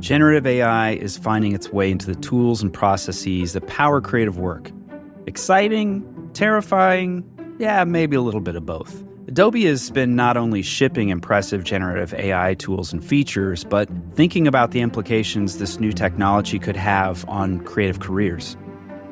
Generative AI is finding its way into the tools and processes that power creative work. Exciting? Terrifying? Yeah, maybe a little bit of both. Adobe has been not only shipping impressive generative AI tools and features, but thinking about the implications this new technology could have on creative careers.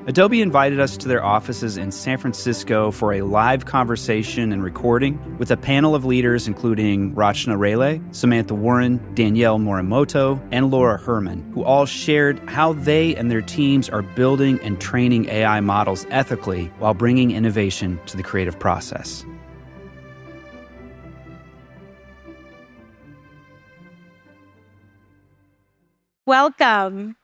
Adobe invited us to their offices in San Francisco for a live conversation and recording with a panel of leaders including Rachana Rele, Samantha Warren, Danielle Morimoto, and Laura Herman, who all shared how they and their teams are building and training AI models ethically while bringing innovation to the creative process. Welcome.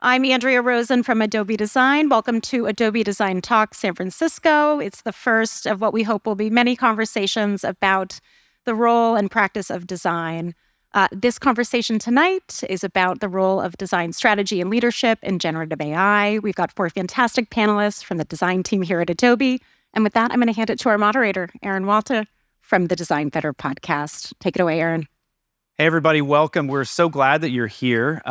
I'm Andrea Rosen from Adobe Design. Welcome to Adobe Design Talk San Francisco. It's the first of what we hope will be many conversations about the role and practice of design. This conversation tonight is about the role of design strategy and leadership in generative AI. We've got 4 fantastic panelists from the design team here at Adobe. And with that, I'm going to hand it to our moderator, Aaron Walter from the Design Better podcast. Take it away, Aaron. Hey, everybody, welcome. We're so glad that you're here.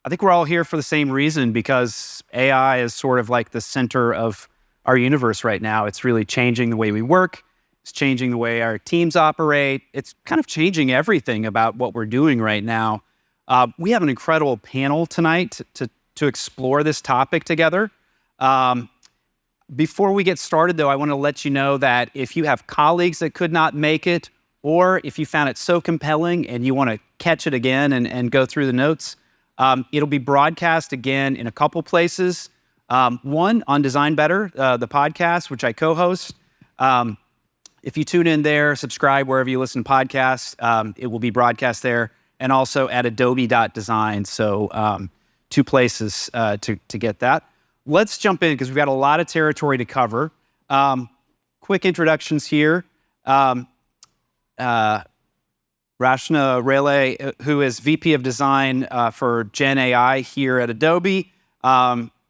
I think we're all here for the same reason, because AI is sort of like the center of our universe right now. It's really changing the way we work. It's changing the way our teams operate. It's kind of changing everything about what we're doing right now. We have an incredible panel tonight to explore this topic together. Before we get started, though, I want to let you know that if you have colleagues that could not make it, or if you found it so compelling and you want to catch it again and go through the notes, it'll be broadcast again in a couple places. One on Design Better, the podcast, which I co-host. If you tune in there, subscribe wherever you listen to podcasts, it will be broadcast there, and also at adobe.design. So 2 places to get that. Let's jump in, because we've got a lot of territory to cover. Quick introductions here. Rachana Rele, who is VP of Design for Gen AI here at Adobe.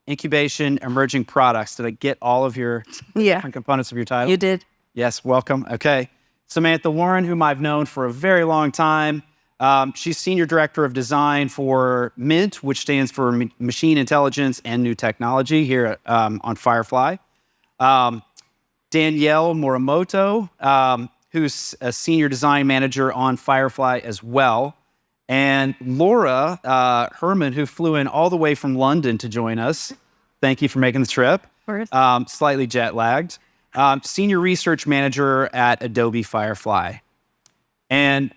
Incubation, emerging products. Did I get all of your different components of your title? You did. Yes, welcome. Okay. Samantha Warren, whom I've known for a very long time. She's Senior Director of Design for MINT, which stands for Machine Intelligence and New Technology here on Firefly. Danielle Morimoto, who's a Senior Design Manager on Firefly as well. And Laura Herman, who flew in all the way from London to join us. Thank you for making the trip. Of course. Slightly jet-lagged. Senior Research Manager at Adobe Firefly. And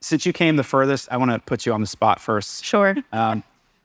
since you came the furthest, I want to put you on the spot first. Sure.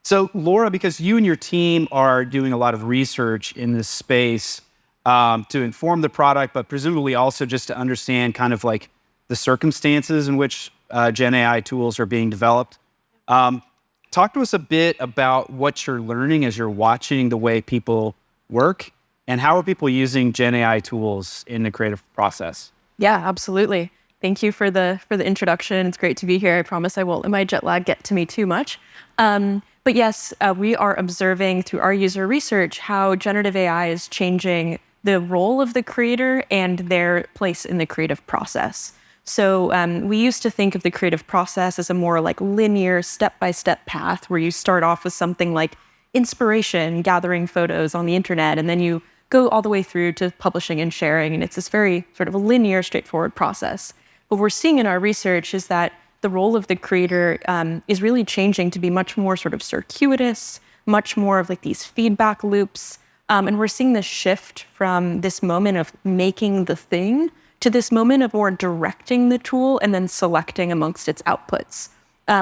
So Laura, because you and your team are doing a lot of research in this space to inform the product, but presumably also just to understand kind of like the circumstances in which Gen AI tools are being developed. Talk to us a bit about what you're learning as you're watching the way people work, and how are people using Gen AI tools in the creative process? Yeah, absolutely. Thank you for the introduction. It's great to be here. I promise I won't let my jet lag get to me too much. But yes, we are observing through our user research how generative AI is changing the role of the creator and their place in the creative process. So we used to think of the creative process as a more like linear step-by-step path where you start off with something like inspiration, gathering photos on the internet, and then you go all the way through to publishing and sharing. And it's this very sort of a linear, straightforward process. What we're seeing in our research is that the role of the creator is really changing to be much more sort of circuitous, much more of like these feedback loops. And we're seeing this shift from this moment of making the thing to this moment of more directing the tool and then selecting amongst its outputs,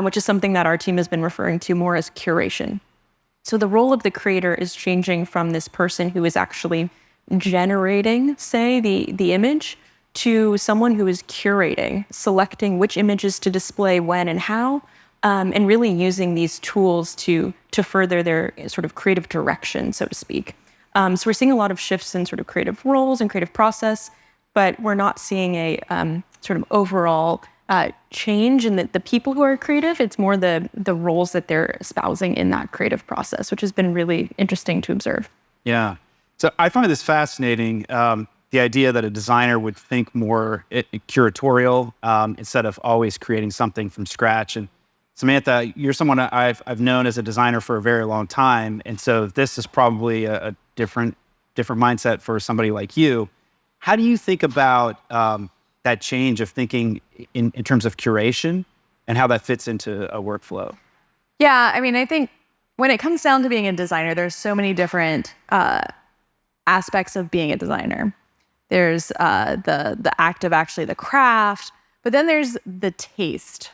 which is something that our team has been referring to more as curation. So the role of the creator is changing from this person who is actually generating, say, the image, to someone who is curating, selecting which images to display when and how, and really using these tools to further their sort of creative direction, so to speak. So we're seeing a lot of shifts in sort of creative roles and creative process, but we're not seeing a sort of overall change in the people who are creative. It's more the roles that they're espousing in that creative process, which has been really interesting to observe. Yeah. So I find this fascinating, the idea that a designer would think more curatorial instead of always creating something from scratch. And Samantha, you're someone I've known as a designer for a very long time, and so this is probably a different mindset for somebody like you. How do you think about that change of thinking in terms of curation and how that fits into a workflow? Yeah, I mean, I think when it comes down to being a designer, there's so many different aspects of being a designer. There's the act of actually the craft, but then there's the taste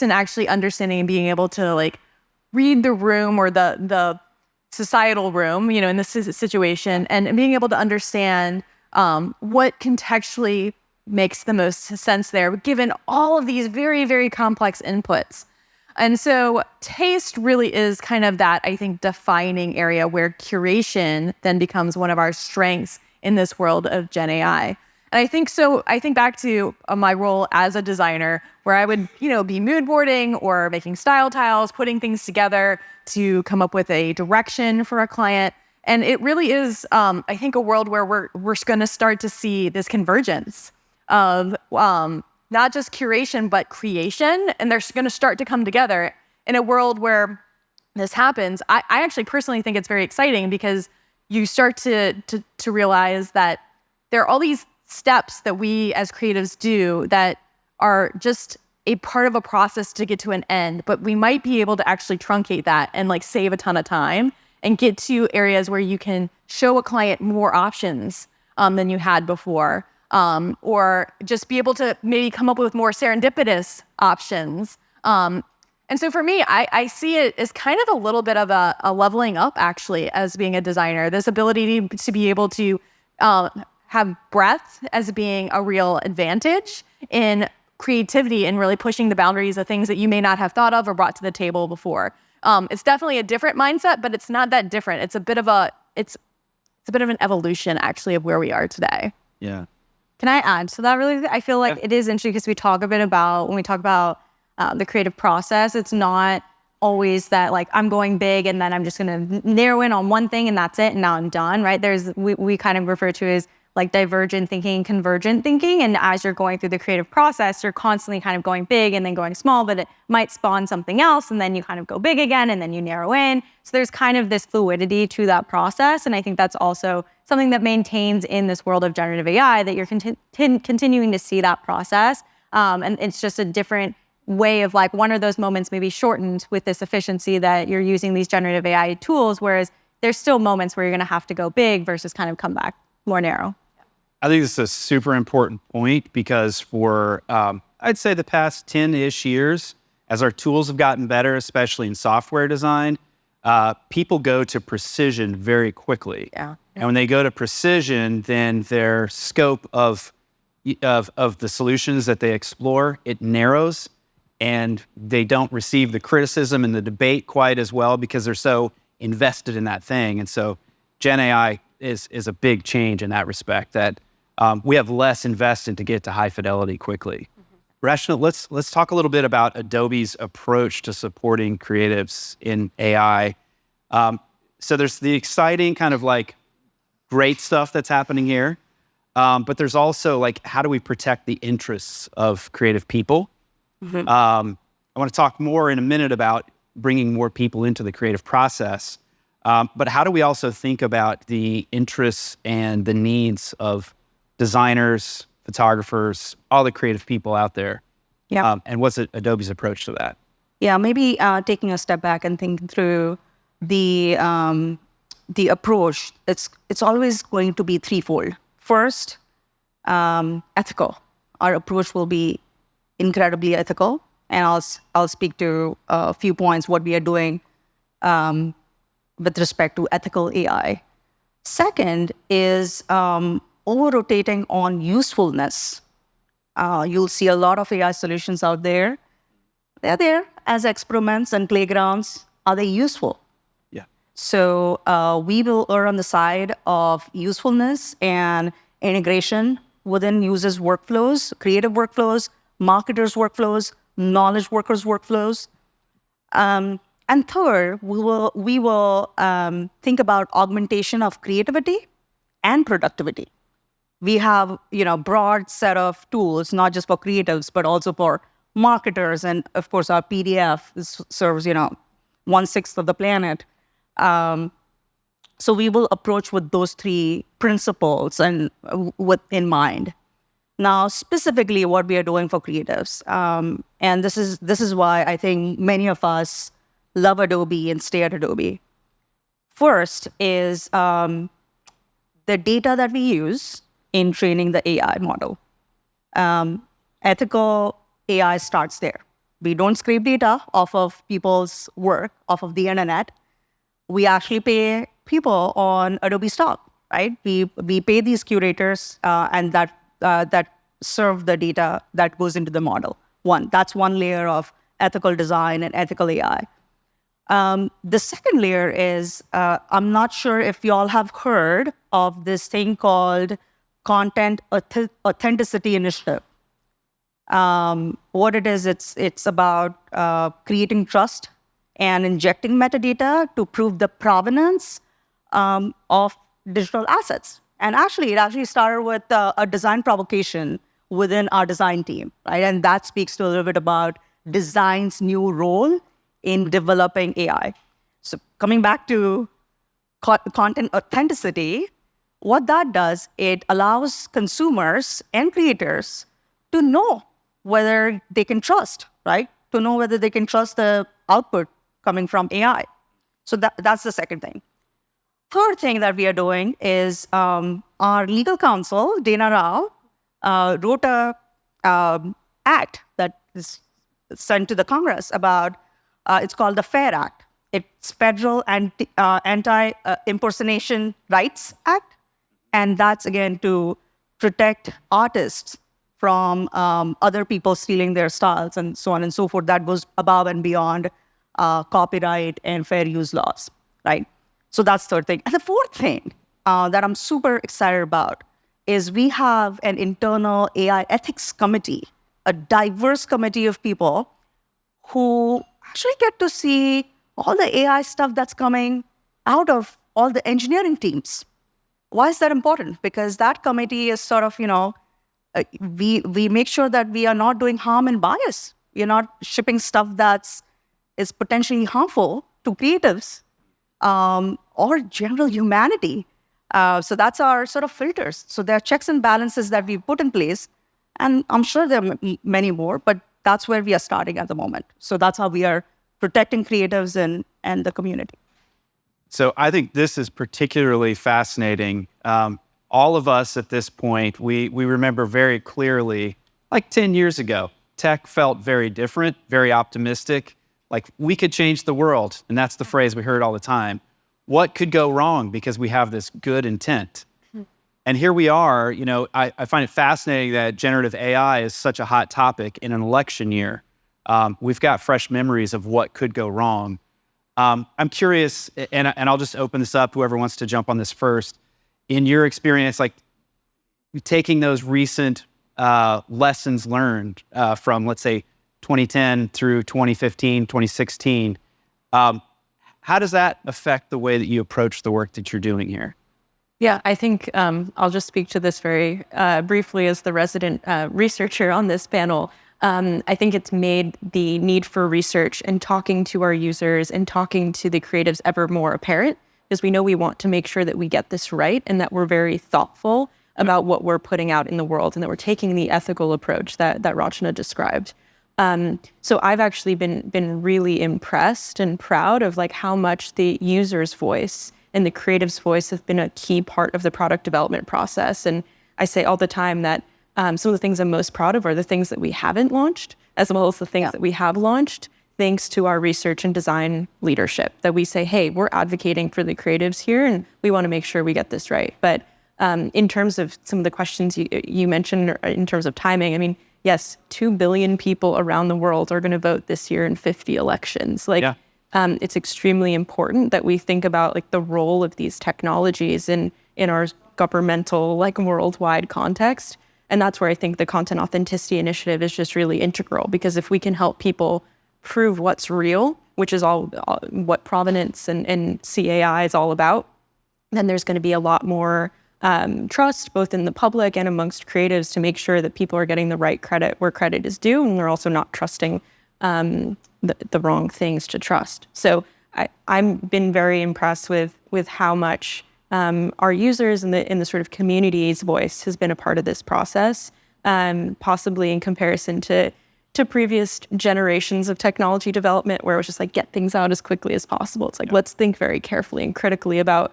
and actually understanding and being able to like read the room or the societal room, in this situation, and being able to understand what contextually makes the most sense there, given all of these very, very complex inputs. And so taste really is kind of that, I think, defining area where curation then becomes one of our strengths in this world of Gen AI. And I think back to my role as a designer, where I would, be mood boarding or making style tiles, putting things together to come up with a direction for a client. And it really is, I think, a world where we're going to start to see this convergence of not just curation, but creation. And they're going to start to come together in a world where this happens. I actually personally think it's very exciting because you start to realize that there are all these steps that we as creatives do that are just a part of a process to get to an end, but we might be able to actually truncate that and like save a ton of time and get to areas where you can show a client more options than you had before, or just be able to maybe come up with more serendipitous options. And so for me, I see it as kind of a little bit of a leveling up actually as being a designer, this ability to be able to have breadth as being a real advantage in creativity and really pushing the boundaries of things that you may not have thought of or brought to the table before. It's definitely a different mindset, but it's not that different. It's a bit of an evolution actually of where we are today. Yeah. Can I add? So that really, I feel like it is interesting because we talk a bit about, when we talk about the creative process, it's not always that like I'm going big and then I'm just going to narrow in on one thing and that's it and now I'm done, right? We kind of refer to it as like divergent thinking, convergent thinking. And as you're going through the creative process, you're constantly kind of going big and then going small, but it might spawn something else. And then you kind of go big again and then you narrow in. So there's kind of this fluidity to that process. And I think that's also something that maintains in this world of generative AI, that you're continuing to see that process. And it's just a different way of like, one of those moments maybe shortened with this efficiency that you're using these generative AI tools, whereas there's still moments where you're going to have to go big versus kind of come back more narrow. I think this is a super important point because for, I'd say the past 10-ish years, as our tools have gotten better, especially in software design, people go to precision very quickly. Yeah. And when they go to precision, then their scope of the solutions that they explore, it narrows, and they don't receive the criticism and the debate quite as well because they're so invested in that thing. And so Gen AI is a big change in that respect, that we have less invested to get to high fidelity quickly. Rachana, let's talk a little bit about Adobe's approach to supporting creatives in AI. So there's the exciting kind of like great stuff that's happening here, but there's also like, how do we protect the interests of creative people? Mm-hmm. I want to talk more in a minute about bringing more people into the creative process, but how do we also think about the interests and the needs of designers, photographers, all the creative people out there? Yeah. And what's Adobe's approach to that? Yeah, maybe taking a step back and thinking through the approach. It's always going to be threefold. First, ethical. Our approach will be incredibly ethical, and I'll speak to a few points what we are doing with respect to ethical AI. Second is over-rotating on usefulness. You'll see a lot of AI solutions out there. They're there as experiments and playgrounds. Are they useful? Yeah. So we will err on the side of usefulness and integration within users' workflows, creative workflows, marketers' workflows, knowledge workers' workflows. And third, we will think about augmentation of creativity and productivity. We have, broad set of tools, not just for creatives, but also for marketers, and of course our PDF serves 1/6 of the planet. So we will approach with those three principles and in mind. Now, specifically, what we are doing for creatives, and this is why I think many of us love Adobe and stay at Adobe. First is the data that we use in training the AI model. Ethical AI starts there. We don't scrape data off of people's work, off of the internet. We actually pay people on Adobe Stock, right? We pay these curators and that serve the data that goes into the model. That's one layer of ethical design and ethical AI. The second layer is, I'm not sure if you all have heard of this thing called Content Authenticity Initiative. What it is, it's about creating trust and injecting metadata to prove the provenance of digital assets. And actually, it actually started with a design provocation within our design team, right? And that speaks to a little bit about design's new role in developing AI. So coming back to content authenticity, what that does, it allows consumers and creators to know whether they can trust, right? To know whether they can trust the output coming from AI. So that's the second thing. Third thing that we are doing is our legal counsel, Dana Rao, wrote a act that is sent to the Congress about, it's called the FAIR Act. It's Federal Anti-Impersonation Rights Act. And that's, again, to protect artists from other people stealing their styles and so on and so forth. That goes above and beyond copyright and fair use laws, right? So that's the third thing. And the fourth thing that I'm super excited about is we have an internal AI ethics committee, a diverse committee of people who actually get to see all the AI stuff that's coming out of all the engineering teams. Why is that important? Because that committee is sort of, we make sure that we are not doing harm and bias. We are not shipping stuff is potentially harmful to creatives or general humanity. So that's our sort of filters. So there are checks and balances that we put in place, and I'm sure there are many more, but that's where we are starting at the moment. So that's how we are protecting creatives and the community. So I think this is particularly fascinating. All of us at this point, we remember very clearly, like 10 years ago, tech felt very different, very optimistic, like we could change the world. And that's the phrase we heard all the time. What could go wrong because we have this good intent? And here we are, I find it fascinating that generative AI is such a hot topic in an election year. We've got fresh memories of what could go wrong. I'm curious, and I'll just open this up, whoever wants to jump on this first. In your experience, like taking those recent lessons learned from, let's say, 2010 through 2015, 2016, how does that affect the way that you approach the work that you're doing here? Yeah, I think I'll just speak to this very briefly as the resident researcher on this panel. I think it's made the need for research and talking to our users and talking to the creatives ever more apparent, because we know we want to make sure that we get this right and that we're very thoughtful about what we're putting out in the world and that we're taking the ethical approach that Rachana described. So I've actually been really impressed and proud of like how much the user's voice and the creative's voice have been a key part of the product development process. And I say all the time that some of the things I'm most proud of are the things that we haven't launched, as well as the things that we have launched, thanks to our research and design leadership, that we say, hey, we're advocating for the creatives here, and we want to make sure we get this right. But in terms of some of the questions you mentioned, in terms of timing, I mean, yes, 2 billion people around the world are going to vote this year in 50 elections. It's extremely important that we think about like the role of these technologies in our governmental, like worldwide context. And that's where I think the Content Authenticity Initiative is just really integral, because if we can help people prove what's real, which is all what provenance and CAI is all about, then there's going to be a lot more trust, both in the public and amongst creatives, to make sure that people are getting the right credit where credit is due, and they're also not trusting the wrong things to trust. So I've been very impressed with how much our users and the sort of community's voice has been a part of this process, possibly in comparison to previous generations of technology development, where it was just like, get things out as quickly as possible. It's like, let's think very carefully and critically about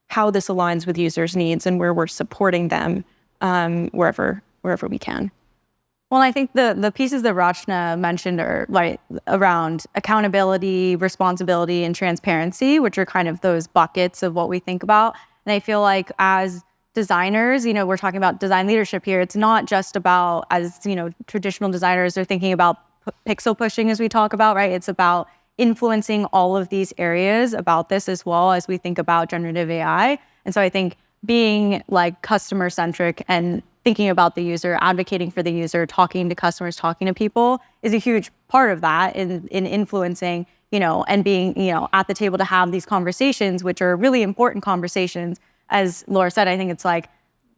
how this aligns with users' needs and where we're supporting them wherever we can. Well, I think the pieces that Rachana mentioned are like around accountability, responsibility, and transparency, which are kind of those buckets of what we think about. And I feel like as designers, we're talking about design leadership here. It's not just about, as traditional designers are thinking about pixel pushing, as we talk about, right? It's about influencing all of these areas about this as well as we think about generative AI. And so I think being like customer centric and thinking about the user, advocating for the user, talking to customers, talking to people is a huge part of that in influencing, and being, at the table to have these conversations, which are really important conversations. As Laura said, I think it's like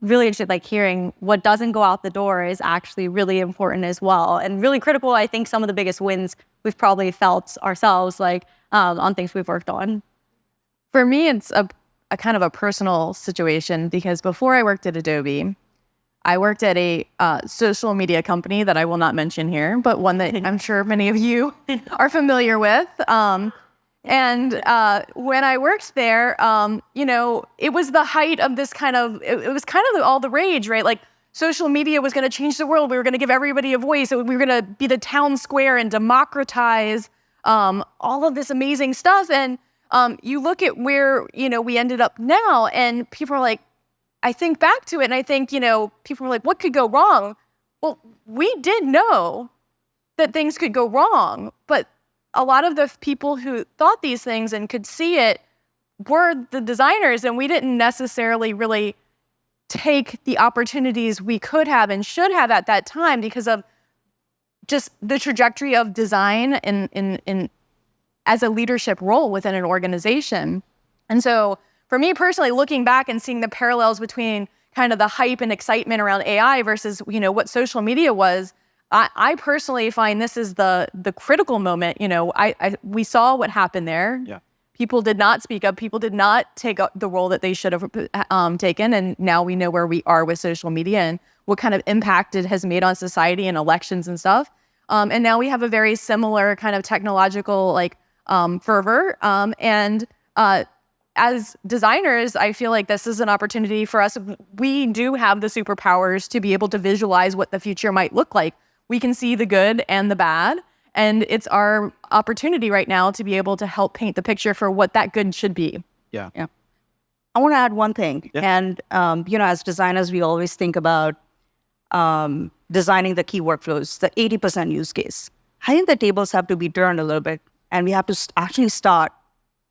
really interested, like hearing what doesn't go out the door is actually really important as well. And really critical. I think some of the biggest wins we've probably felt ourselves, like on things we've worked on. For me, it's a kind of a personal situation, because before I worked at Adobe, I worked at a social media company that I will not mention here, but one that I'm sure many of you are familiar with. And when I worked there, it was the height of this kind of, it was kind of all the rage, right? Like social media was going to change the world. We were going to give everybody a voice. We were going to be the town square and democratize all of this amazing stuff. And you look at where, we ended up now, and people are like, I think back to it and I think, people were like, what could go wrong? Well, we did know that things could go wrong, but a lot of the people who thought these things and could see it were the designers, and we didn't necessarily really take the opportunities we could have and should have at that time because of just the trajectory of design in as a leadership role within an organization. And so for me personally, looking back and seeing the parallels between kind of the hype and excitement around AI versus, what social media was, I personally find this is the critical moment. We saw what happened there. Yeah. People did not speak up. People did not take up the role that they should have taken. And now we know where we are with social media and what kind of impact it has made on society and elections and stuff. And now we have a very similar kind of technological fervor. As designers, I feel like this is an opportunity for us. We do have the superpowers to be able to visualize what the future might look like. We can see the good and the bad, and it's our opportunity right now to be able to help paint the picture for what that good should be. Yeah. I want to add one thing. Yeah. And, as designers, we always think about designing the key workflows, the 80% use case. I think the tables have to be turned a little bit, and we have to actually start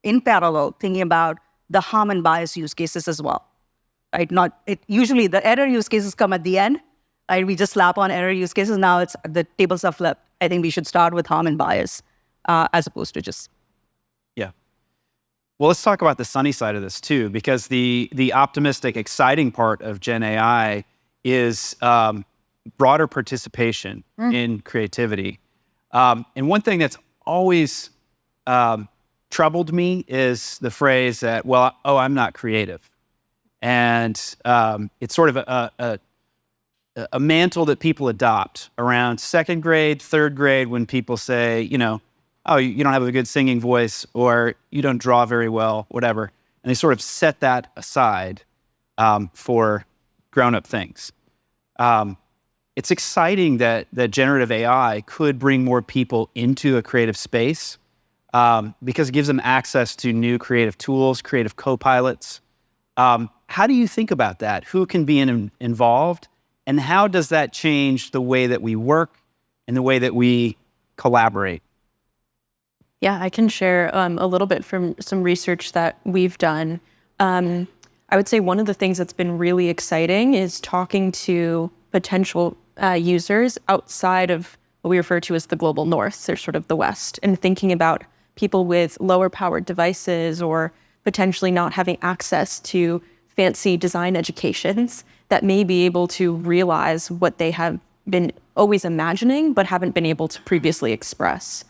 in parallel thinking about the harm and bias use cases as well, right? Usually the error use cases come at the end, right? We just slap on error use cases. Now the tables are flipped. I think we should start with harm and bias as opposed to just. Yeah. Well, let's talk about the sunny side of this too, because the optimistic, exciting part of Gen AI is broader participation in creativity. And one thing that's always troubled me is the phrase that, I'm not creative. And it's sort of a mantle that people adopt around second grade, third grade, when people say, you don't have a good singing voice, or you don't draw very well, whatever. And they sort of set that aside for grown-up things. It's exciting that generative AI could bring more people into a creative space, because it gives them access to new creative tools, creative co-pilots. How do you think about that? Who can be involved? And how does that change the way that we work and the way that we collaborate? Yeah, I can share a little bit from some research that we've done. I would say one of the things that's been really exciting is talking to potential users outside of what we refer to as the global north, or sort of the West, and thinking about people with lower powered devices or potentially not having access to fancy design educations that may be able to realize what they have been always imagining, but haven't been able to previously express.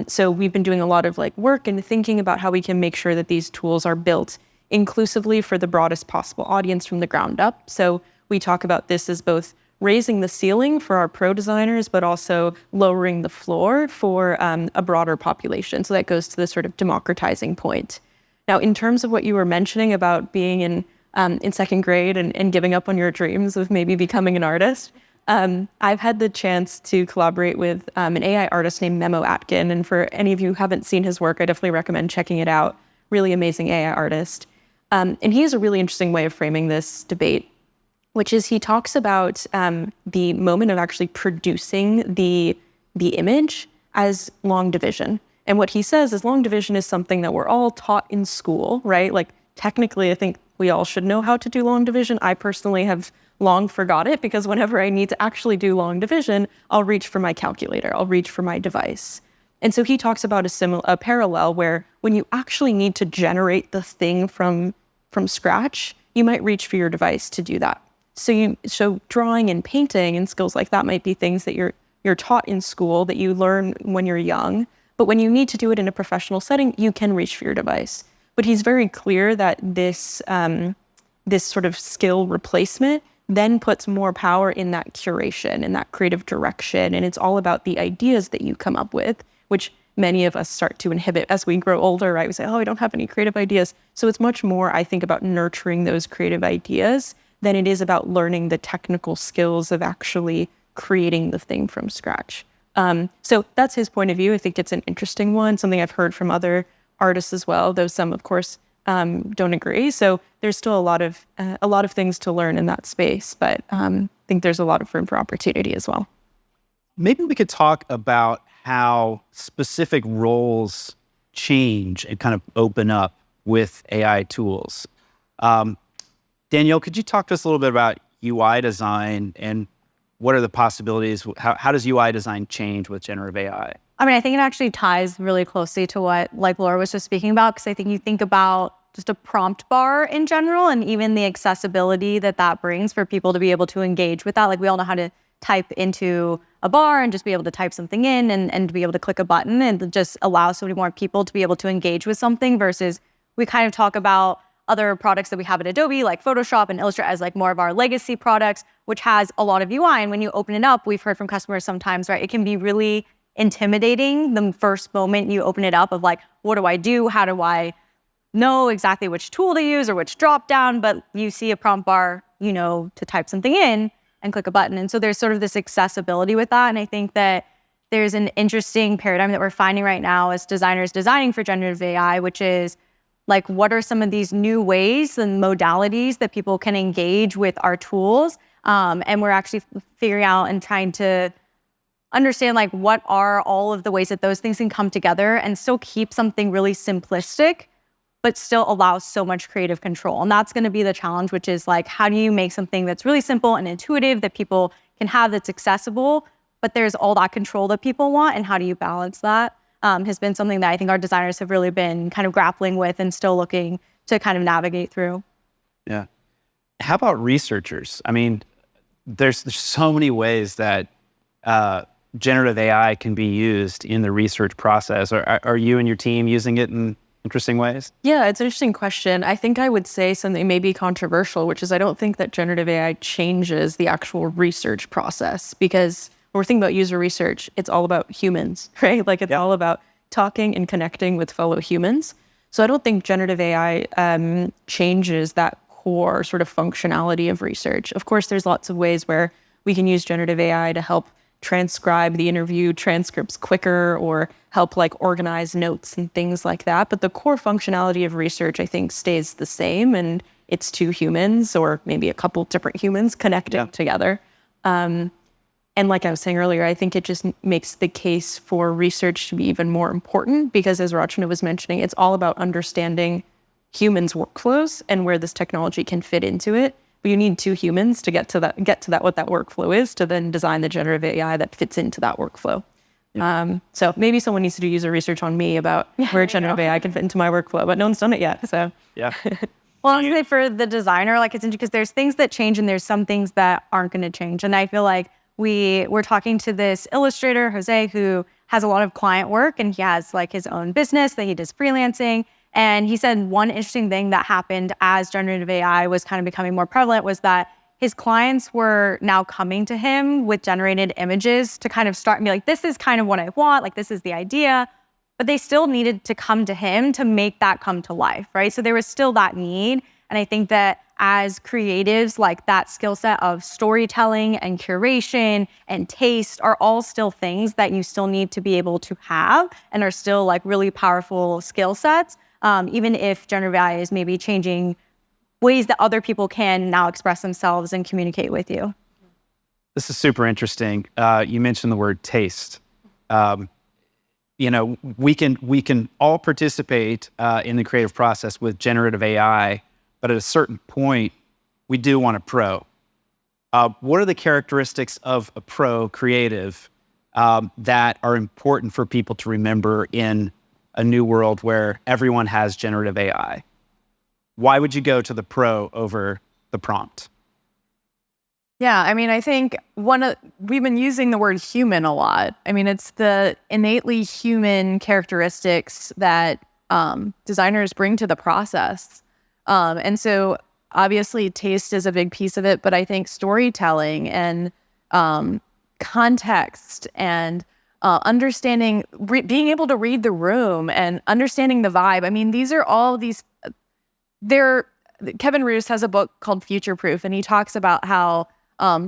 So we've been doing a lot of like work and thinking about how we can make sure that these tools are built inclusively for the broadest possible audience from the ground up. So we talk about this as both raising the ceiling for our pro designers, but also lowering the floor for a broader population. So that goes to the sort of democratizing point. Now, in terms of what you were mentioning about being in second grade and giving up on your dreams of maybe becoming an artist, I've had the chance to collaborate with an AI artist named Memo Atkin. And for any of you who haven't seen his work, I definitely recommend checking it out. Really amazing AI artist. And he has a really interesting way of framing this debate, which is he talks about the moment of actually producing the image as long division. And what he says is long division is something that we're all taught in school, right? Like technically, I think we all should know how to do long division. I personally have long forgot it because whenever I need to actually do long division, I'll reach for my calculator, I'll reach for my device. And so he talks about a parallel where when you actually need to generate the thing from scratch, you might reach for your device to do that. So drawing and painting and skills like that might be things that you're taught in school that you learn when you're young. But when you need to do it in a professional setting, you can reach for your device. But he's very clear that this sort of skill replacement then puts more power in that curation and that creative direction. And it's all about the ideas that you come up with, which many of us start to inhibit as we grow older, right? We say, oh, I don't have any creative ideas. So it's much more, I think, about nurturing those creative ideas than it is about learning the technical skills of actually creating the thing from scratch. So that's his point of view. I think it's an interesting one, something I've heard from other artists as well, though some, of course, don't agree. So there's still a lot of things to learn in that space, but I think there's a lot of room for opportunity as well. Maybe we could talk about how specific roles change and kind of open up with AI tools. Danielle, could you talk to us a little bit about UI design and what are the possibilities? How does UI design change with generative AI? I mean, I think it actually ties really closely to what like Laura was just speaking about, because I think you think about just a prompt bar in general and even the accessibility that brings for people to be able to engage with that. Like we all know how to type into a bar and just be able to type something in and to be able to click a button and just allow so many more people to be able to engage with something versus we kind of talk about other products that we have at Adobe, like Photoshop and Illustrator as like more of our legacy products, which has a lot of UI. And when you open it up, we've heard from customers sometimes, right? It can be really intimidating the first moment you open it up of like, what do I do? How do I know exactly which tool to use or which drop down? But you see a prompt bar, you know, to type something in and click a button. And so there's sort of this accessibility with that. And I think that there's an interesting paradigm that we're finding right now as designers designing for generative AI, which is like, what are some of these new ways and modalities that people can engage with our tools? And we're actually figuring out and trying to understand like what are all of the ways that those things can come together and still keep something really simplistic, but still allow so much creative control. And that's going to be the challenge, which is like, how do you make something that's really simple and intuitive that people can have, that's accessible, but there's all that control that people want, and how do you balance that? Has been something that I think our designers have really been kind of grappling with and still looking to kind of navigate through. Yeah. How about researchers? I mean, there's so many ways that generative AI can be used in the research process. Are you and your team using it in interesting ways? Yeah, it's an interesting question. I think I would say something maybe controversial, which is I don't think that generative AI changes the actual research process, because when we're thinking about user research, it's all about humans, right? Like it's all about talking and connecting with fellow humans. So I don't think generative AI changes that core sort of functionality of research. Of course, there's lots of ways where we can use generative AI to help transcribe the interview transcripts quicker or help like organize notes and things like that. But the core functionality of research, I think, stays the same, and it's two humans or maybe a couple different humans connecting together. And like I was saying earlier, I think it just makes the case for research to be even more important because, as Rachana was mentioning, it's all about understanding humans' workflows and where this technology can fit into it. But you need two humans to get to that what that workflow is, to then design the generative AI that fits into that workflow. Yeah. So maybe someone needs to do user research on me about where generative AI can fit into my workflow, but no one's done it yet. So yeah. Well, honestly, for the designer, like it's interesting because there's things that change and there's some things that aren't going to change. And I feel like we're talking to this illustrator, Jose, who has a lot of client work and he has like his own business that he does freelancing. And he said one interesting thing that happened as generative AI was kind of becoming more prevalent was that his clients were now coming to him with generated images to kind of start and be like, this is kind of what I want, like this is the idea. But they still needed to come to him to make that come to life, right? So there was still that need. And I think that as creatives, like that skill set of storytelling and curation and taste are all still things that you still need to be able to have and are still like really powerful skill sets, even if generative AI is maybe changing ways that other people can now express themselves and communicate with you. This is super interesting. You mentioned the word taste. We can all participate in the creative process with generative AI, but at a certain point, we do want a pro. What are the characteristics of a pro creative that are important for people to remember in a new world where everyone has generative AI? Why would you go to the pro over the prompt? Yeah, I mean, I think we've been using the word human a lot. I mean, it's the innately human characteristics that designers bring to the process. And so obviously taste is a big piece of it, but I think storytelling and context and understanding, being able to read the room and understanding the vibe. I mean, these are all these, Kevin Roos has a book called Future Proof, and he talks about how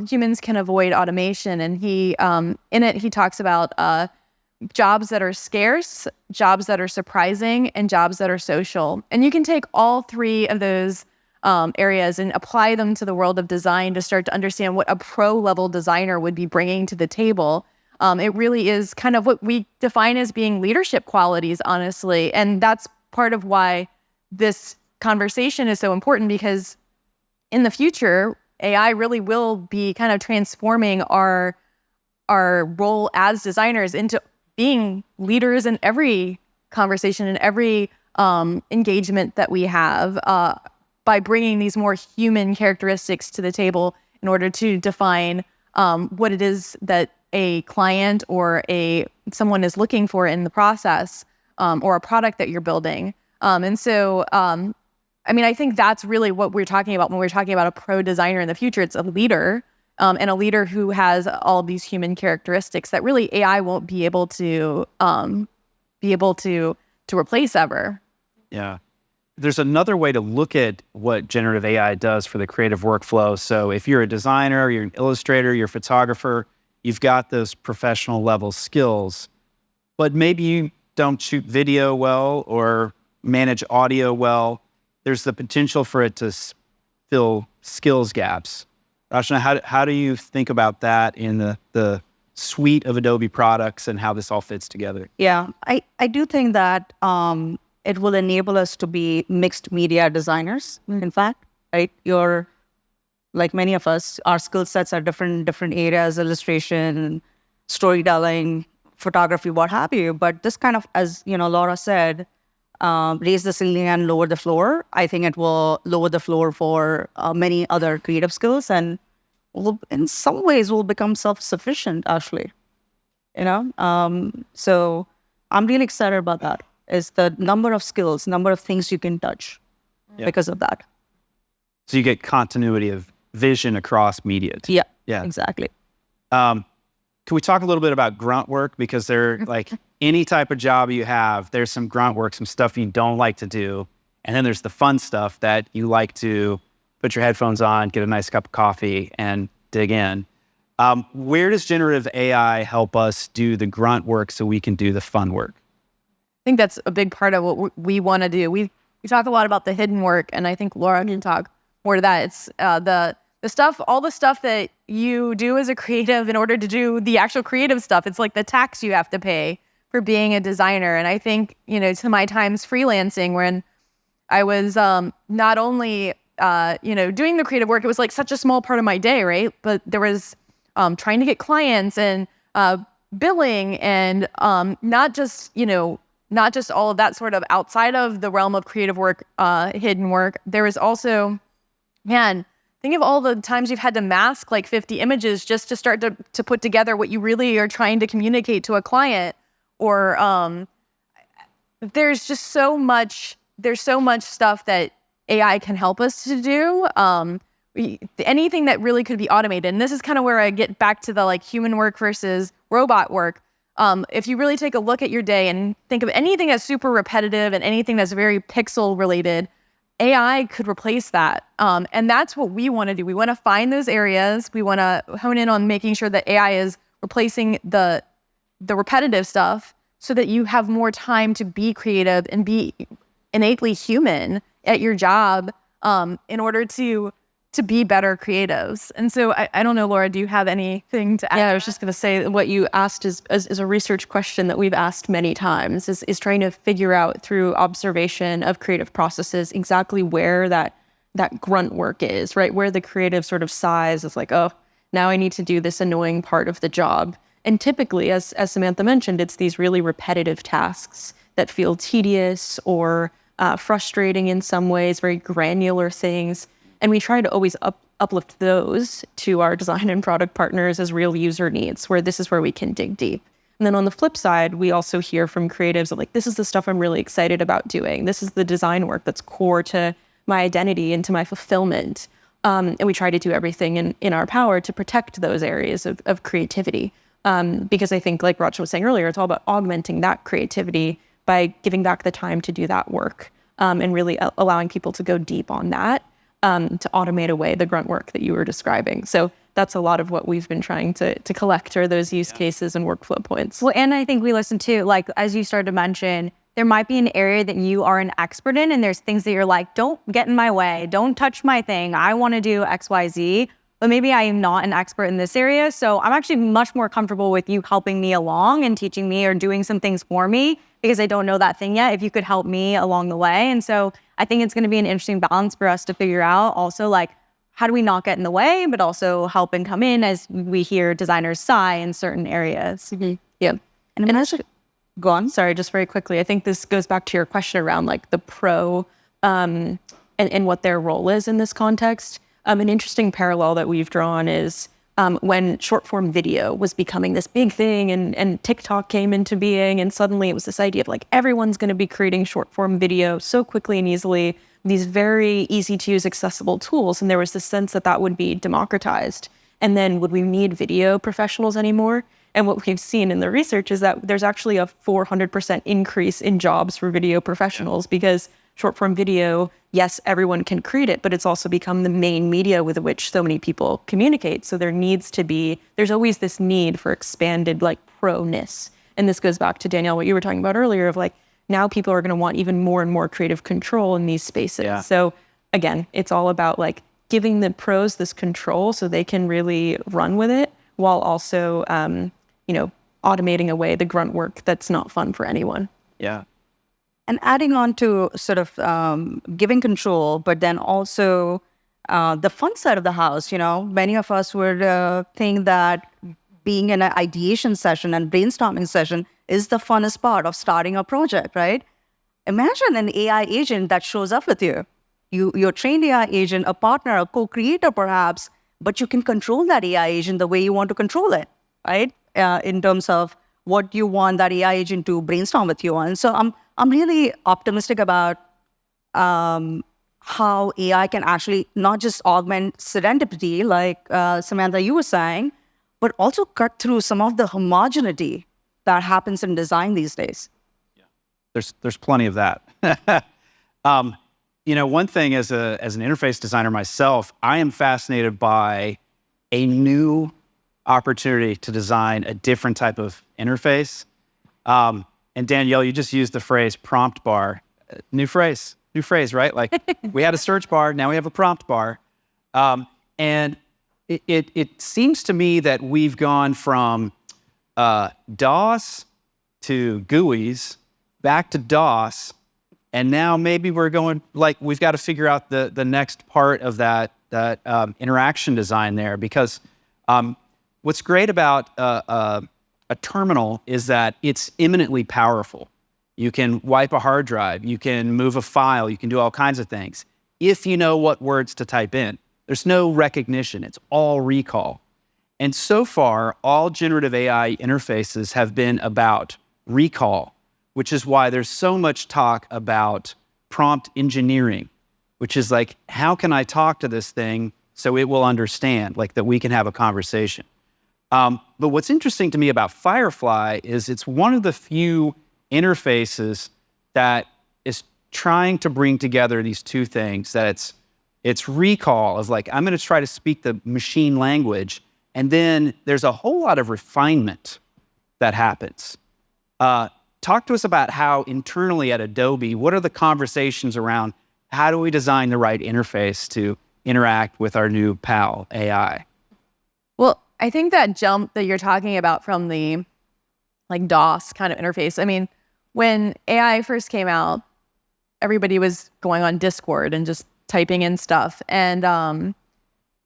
humans can avoid automation. And in it, he talks about jobs that are scarce, jobs that are surprising, and jobs that are social. And you can take all three of those areas and apply them to the world of design to start to understand what a pro-level designer would be bringing to the table. It really is kind of what we define as being leadership qualities, honestly. And that's part of why this conversation is so important, because in the future, AI really will be kind of transforming our role as designers into being leaders in every conversation and every engagement that we have by bringing these more human characteristics to the table in order to define what it is that a client or someone is looking for in the process or a product that you're building. I mean, I think that's really what we're talking about when we're talking about a pro designer in the future. It's a leader, and a leader who has all these human characteristics that really AI won't be able to replace ever. Yeah. There's another way to look at what generative AI does for the creative workflow. So if you're a designer, you're an illustrator, you're a photographer, you've got those professional level skills, but maybe you don't shoot video well or manage audio well. There's the potential for it to fill skills gaps. Rachana, how do you think about that in the suite of Adobe products and how this all fits together? Yeah, I do think that it will enable us to be mixed media designers, in fact, right? Like many of us, our skill sets are different areas, illustration, storytelling, photography, what have you. But this kind of, as Laura said, raise the ceiling and lower the floor. I think it will lower the floor for many other creative skills, and in some ways will become self-sufficient, actually. So I'm really excited about that. Is the number of skills, number of things you can touch because of that. So you get continuity of vision across media. Yeah, exactly. Can we talk a little bit about grunt work? Because they're like any type of job you have, there's some grunt work, some stuff you don't like to do. And then there's the fun stuff that you like to put your headphones on, get a nice cup of coffee, and dig in. Where does generative AI help us do the grunt work so we can do the fun work? I think that's a big part of what we want to do. We talk a lot about the hidden work, and I think Laura can talk more to that. It's all the stuff that you do as a creative in order to do the actual creative stuff. It's like the tax you have to pay for being a designer. And I think, to my times freelancing, when I was not only doing the creative work, it was like such a small part of my day, right? But there was trying to get clients and billing and not just, not just all of that sort of outside of the realm of creative work, hidden work, there is also, man, think of all the times you've had to mask like 50 images just to start to put together what you really are trying to communicate to a client. Or there's so much stuff that AI can help us to do. Anything that really could be automated. And this is kind of where I get back to the like human work versus robot work. If you really take a look at your day and think of anything that's super repetitive and anything that's very pixel related, AI could replace that. And that's what we want to do. We want to find those areas. We want to hone in on making sure that AI is replacing the repetitive stuff so that you have more time to be creative and be innately human at your job in order to be better creatives. And so I don't know, Laura, do you have anything to add? Yeah, I was just going to say what you asked is a research question that we've asked many times, is trying to figure out through observation of creative processes exactly where that grunt work is, right? Where the creative sort of sighs is like, oh, now I need to do this annoying part of the job. And typically, as Samantha mentioned, it's these really repetitive tasks that feel tedious or frustrating in some ways, very granular things. And we try to always uplift those to our design and product partners as real user needs, where this is where we can dig deep. And then on the flip side, we also hear from creatives that like, this is the stuff I'm really excited about doing. This is the design work that's core to my identity and to my fulfillment. And we try to do everything in our power to protect those areas of creativity. Because I think, like Rachana was saying earlier, it's all about augmenting that creativity by giving back the time to do that work and really allowing people to go deep on that. To automate away the grunt work that you were describing. So that's a lot of what we've been trying to collect are those use cases and workflow points. Well, and I think we listened to, like, as you started to mention, there might be an area that you are an expert in, and there's things that you're like, don't get in my way, don't touch my thing, I want to do X, Y, Z, but maybe I am not an expert in this area, so I'm actually much more comfortable with you helping me along and teaching me or doing some things for me because I don't know that thing yet, if you could help me along the way. And so I think it's going to be an interesting balance for us to figure out also, like, how do we not get in the way, but also help and come in as we hear designers sigh in certain areas. Mm-hmm. Yeah. And actually, go on. Sorry, just very quickly. I think this goes back to your question around like the pro and what their role is in this context. An interesting parallel that we've drawn is when short form video was becoming this big thing and TikTok came into being, and suddenly it was this idea of like everyone's going to be creating short form video so quickly and easily, these very easy to use accessible tools. And there was this sense that would be democratized. And then would we need video professionals anymore? And what we've seen in the research is that there's actually a 400% increase in jobs for video professionals because short form video, yes, everyone can create it, but it's also become the main media with which so many people communicate. So there's always this need for expanded like pro-ness. And this goes back to Danielle, what you were talking about earlier of like, now people are going to want even more and more creative control in these spaces. Yeah. So again, it's all about like giving the pros this control so they can really run with it while also, automating away the grunt work that's not fun for anyone. Yeah. And adding on to sort of giving control, but then also the fun side of the house, many of us would think that being in an ideation session and brainstorming session is the funnest part of starting a project, right? Imagine an AI agent that shows up with you. You're a trained AI agent, a partner, a co-creator perhaps, but you can control that AI agent the way you want to control it, right? In terms of what you want that AI agent to brainstorm with you on. So I'm really optimistic about how AI can actually not just augment serendipity, like Samantha, you were saying, but also cut through some of the homogeneity that happens in design these days. Yeah, there's plenty of that. One thing as an interface designer myself, I am fascinated by a new opportunity to design a different type of interface. And Danielle, you just used the phrase prompt bar. New phrase, right? Like we had a search bar, now we have a prompt bar. And it seems to me that we've gone from DOS to GUIs, back to DOS, and now maybe we're going, like, we've got to figure out the next part of that interaction design there, because what's great about a terminal is that it's eminently powerful. You can wipe a hard drive. You can move a file. You can do all kinds of things. If you know what words to type in, there's no recognition. It's all recall. And so far, all generative AI interfaces have been about recall, which is why there's so much talk about prompt engineering, which is like, how can I talk to this thing so it will understand, like that we can have a conversation. But what's interesting to me about Firefly is it's one of the few interfaces that is trying to bring together these two things, that it's recall of like, I'm going to try to speak the machine language, and then there's a whole lot of refinement that happens. Talk to us about how internally at Adobe, what are the conversations around how do we design the right interface to interact with our new pal, AI? Well, I think that jump that you're talking about from the like DOS kind of interface, I mean, when AI first came out, everybody was going on Discord and just typing in stuff. And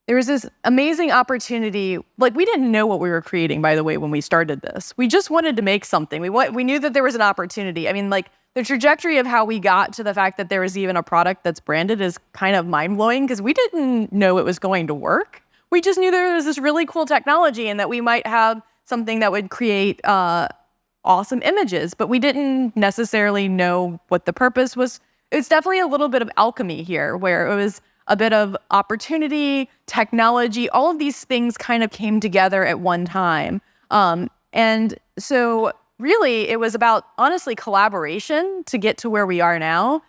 there was this amazing opportunity. Like, we didn't know what we were creating, by the way, when we started this. We just wanted to make something. We knew that there was an opportunity. I mean, like, the trajectory of how we got to the fact that there was even a product that's branded is kind of mind-blowing, because we didn't know it was going to work. We just knew there was this really cool technology and that we might have something that would create awesome images, but we didn't necessarily know what the purpose was. It's definitely a little bit of alchemy here, where it was a bit of opportunity, technology, all of these things kind of came together at one time. And so really it was about, honestly, collaboration to get to where we are now.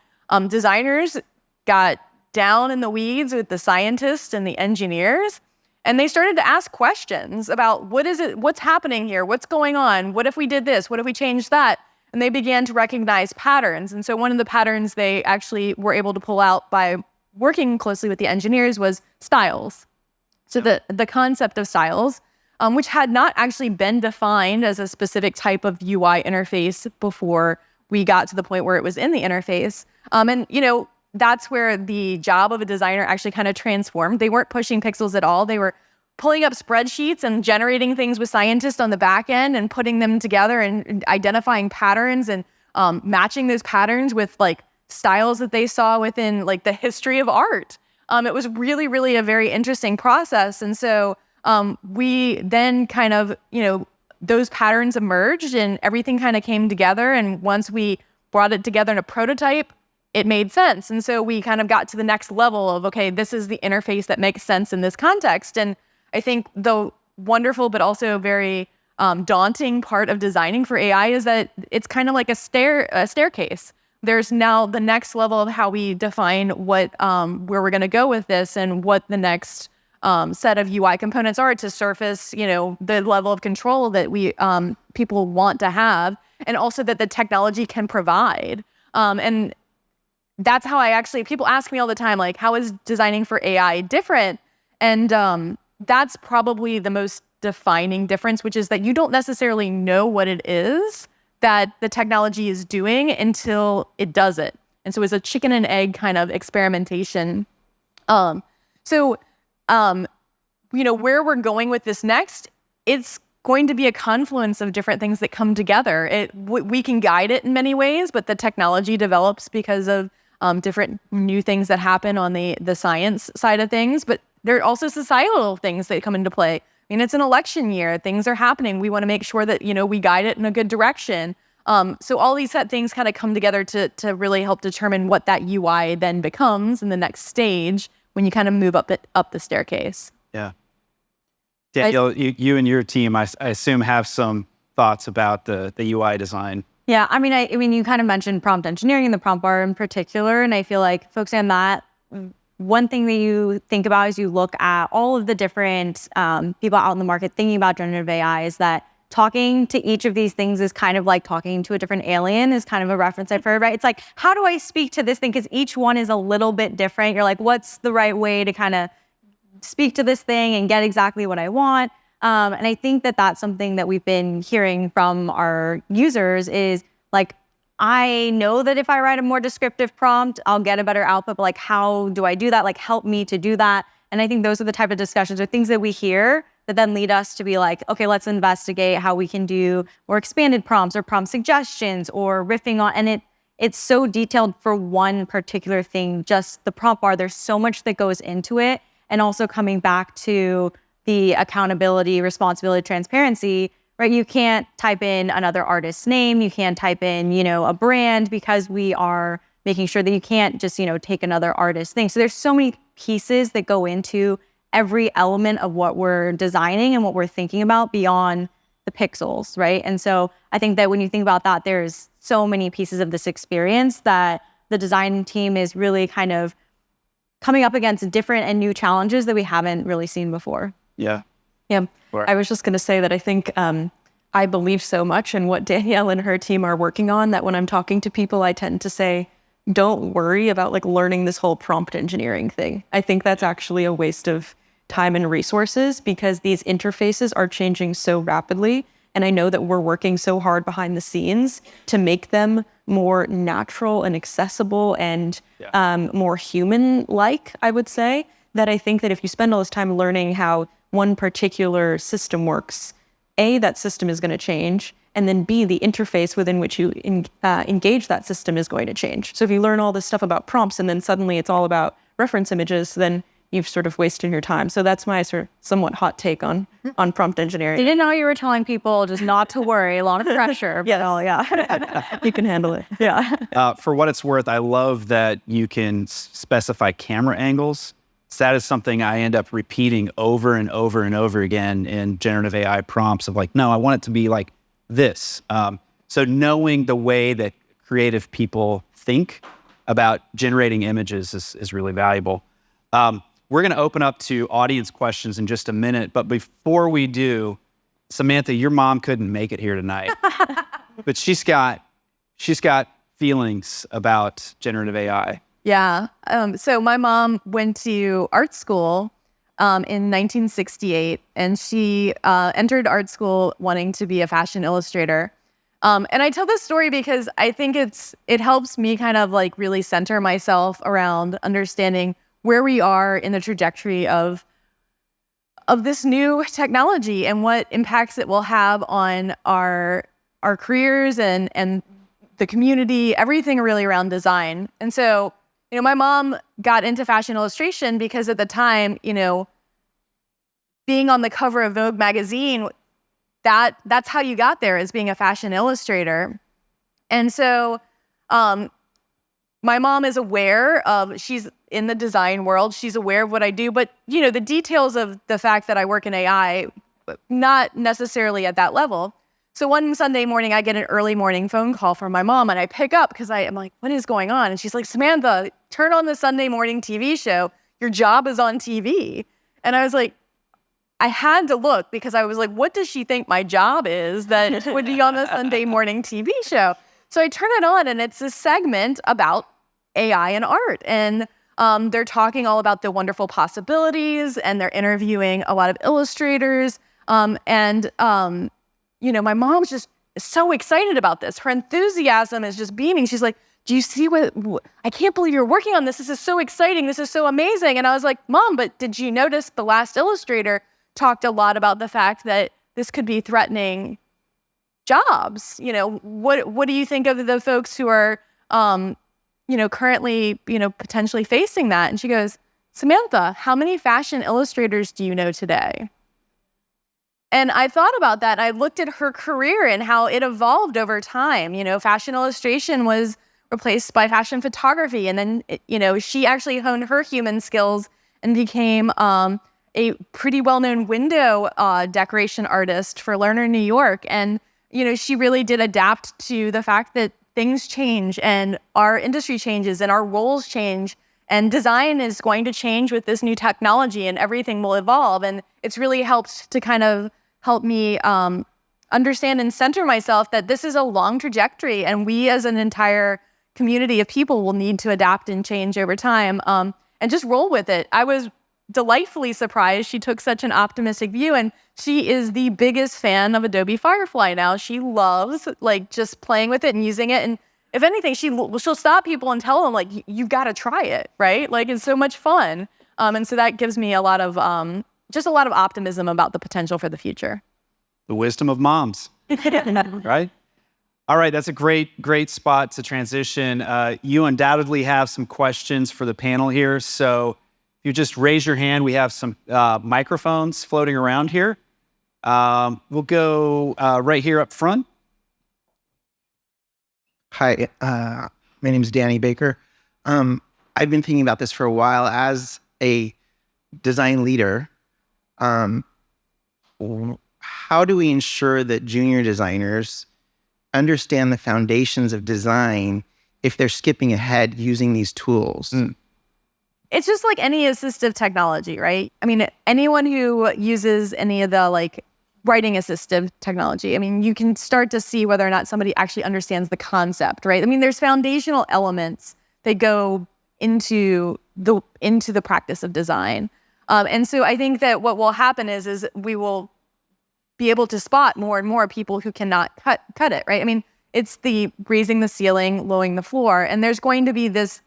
Designers got down in the weeds with the scientists and the engineers, and they started to ask questions about what's happening here? What's going on? What if we did this? What if we changed that? And they began to recognize patterns. And so one of the patterns they actually were able to pull out by working closely with the engineers was styles. So the concept of styles, which had not actually been defined as a specific type of UI interface before we got to the point where it was in the interface. And, you know, that's where the job of a designer actually kind of transformed. They weren't pushing pixels at all. They were pulling up spreadsheets and generating things with scientists on the back end and putting them together and identifying patterns and matching those patterns with like styles that they saw within like the history of art. It was really, really a very interesting process. And so we then kind of, you know, those patterns emerged and everything kind of came together. And once we brought it together in a prototype, it made sense. And so we kind of got to the next level of, okay, this is the interface that makes sense in this context. And I think the wonderful but also very daunting part of designing for AI is that it's kind of like a staircase. There's now the next level of how we define what where we're going to go with this and what the next set of UI components are to surface, you know, the level of control that we people want to have, and also that the technology can provide. And that's how people ask me all the time, like, how is designing for AI different? And that's probably the most defining difference, which is that you don't necessarily know what it is that the technology is doing until it does it. And so it's a chicken and egg kind of experimentation. You know, where we're going with this next, it's going to be a confluence of different things that come together. We can guide it in many ways, but the technology develops because of different new things that happen on the science side of things. But there are also societal things that come into play. I mean, it's an election year. Things are happening. We want to make sure that, you know, we guide it in a good direction. So all these things kind of come together to really help determine what that UI then becomes in the next stage when you kind of move up the staircase. Yeah. Danielle, you and your team, I assume, have some thoughts about the UI design. Yeah, I mean, you kind of mentioned prompt engineering and the prompt bar in particular, and I feel like focusing on that, one thing that you think about as you look at all of the different people out in the market thinking about generative AI is that talking to each of these things is kind of like talking to a different alien, is kind of a reference I've heard, right? It's like, how do I speak to this thing? Because each one is a little bit different. You're like, what's the right way to kind of speak to this thing and get exactly what I want? And I think that that's something that we've been hearing from our users is like, I know that if I write a more descriptive prompt, I'll get a better output, but like, how do I do that? Like, help me to do that. And I think those are the type of discussions or things that we hear that then lead us to be like, okay, let's investigate how we can do more expanded prompts or prompt suggestions or riffing on, and it's so detailed for one particular thing, just the prompt bar. There's so much that goes into it. And also coming back to the accountability, responsibility, transparency, right? You can't type in another artist's name. You can't type in, a brand, because we are making sure that you can't just, take another artist's thing. So there's so many pieces that go into every element of what we're designing and what we're thinking about beyond the pixels, right? And so I think that when you think about that, there's so many pieces of this experience that the design team is really kind of coming up against different and new challenges that we haven't really seen before. Yeah. Yeah. Right. I was just going to say that I think I believe so much in what Danielle and her team are working on that when I'm talking to people, I tend to say, don't worry about like learning this whole prompt engineering thing. I think that's actually a waste of time and resources because these interfaces are changing so rapidly. And I know that we're working so hard behind the scenes to make them more natural and accessible and more human-like, I would say, that I think that if you spend all this time learning how one particular system works, A, that system is going to change, and then B, the interface within which you engage that system is going to change. So if you learn all this stuff about prompts and then suddenly it's all about reference images, then you've sort of wasted your time. So that's my sort of somewhat hot take on prompt engineering. Didn't know you were telling people just not to worry, a lot of pressure. Yeah. You can handle it. Yeah. For what it's worth, I love that you can specify camera angles. So that is something I end up repeating over and over and over again in generative AI prompts of like, no, I want it to be like this. So knowing the way that creative people think about generating images is really valuable. We're going to open up to audience questions in just a minute. But before we do, Samantha, your mom couldn't make it here tonight. But she's got feelings about generative AI. Yeah. So my mom went to art school in 1968, and she entered art school wanting to be a fashion illustrator. And I tell this story because I think it helps me kind of like really center myself around understanding where we are in the trajectory of this new technology and what impacts it will have on our careers and the community, everything really around design. And so, my mom got into fashion illustration because at the time, being on the cover of Vogue magazine, that's how you got there, as being a fashion illustrator. And so, my mom is aware of, she's in the design world, she's aware of what I do, but the details of the fact that I work in AI, not necessarily at that level. So one Sunday morning, I get an early morning phone call from my mom, and I pick up because I am like, what is going on? And she's like, Samantha, turn on the Sunday morning TV show. Your job is on TV. And I was like, I had to look because I was like, what does she think my job is that would be on the Sunday morning TV show? So I turn it on, and it's a segment about AI and art. And they're talking all about the wonderful possibilities, and they're interviewing a lot of illustrators. My mom's just so excited about this. Her enthusiasm is just beaming. She's like, do you see what I can't believe you're working on this. This is so exciting. This is so amazing. And I was like, Mom, but did you notice the last illustrator talked a lot about the fact that this could be threatening jobs? What do you think of the folks who are, currently, potentially facing that? And she goes, Samantha, how many fashion illustrators do you know today? And I thought about that. I looked at her career and how it evolved over time. Fashion illustration was replaced by fashion photography. And then, she actually honed her human skills and became a pretty well-known window decoration artist for Lerner, New York. And, she really did adapt to the fact that things change and our industry changes and our roles change. And design is going to change with this new technology, and everything will evolve. And it's really helped to kind of help me understand and center myself that this is a long trajectory, and we as an entire community of people will need to adapt and change over time, and just roll with it. I was delightfully surprised she took such an optimistic view, and she is the biggest fan of Adobe Firefly now. She loves just playing with it and using it, and if anything, she'll stop people and tell them you've got to try it, right? It's so much fun, and so that gives me a lot of just a lot of optimism about the potential for the future. The wisdom of moms, right? All right, that's a great spot to transition. You undoubtedly have some questions for the panel here. So if you just raise your hand, we have some microphones floating around here. We'll go right here up front. Hi, my name is Danny Baker. I've been thinking about this for a while as a design leader. How do we ensure that junior designers understand the foundations of design if they're skipping ahead using these tools? It's just like any assistive technology, right? I mean, anyone who uses any of the like writing assistive technology, I mean, you can start to see whether or not somebody actually understands the concept, right? I mean, there's foundational elements that go into the practice of design. And so I think that what will happen is we will be able to spot more and more people who cannot cut it, right? I mean, it's the raising the ceiling, lowering the floor, and there's going to be this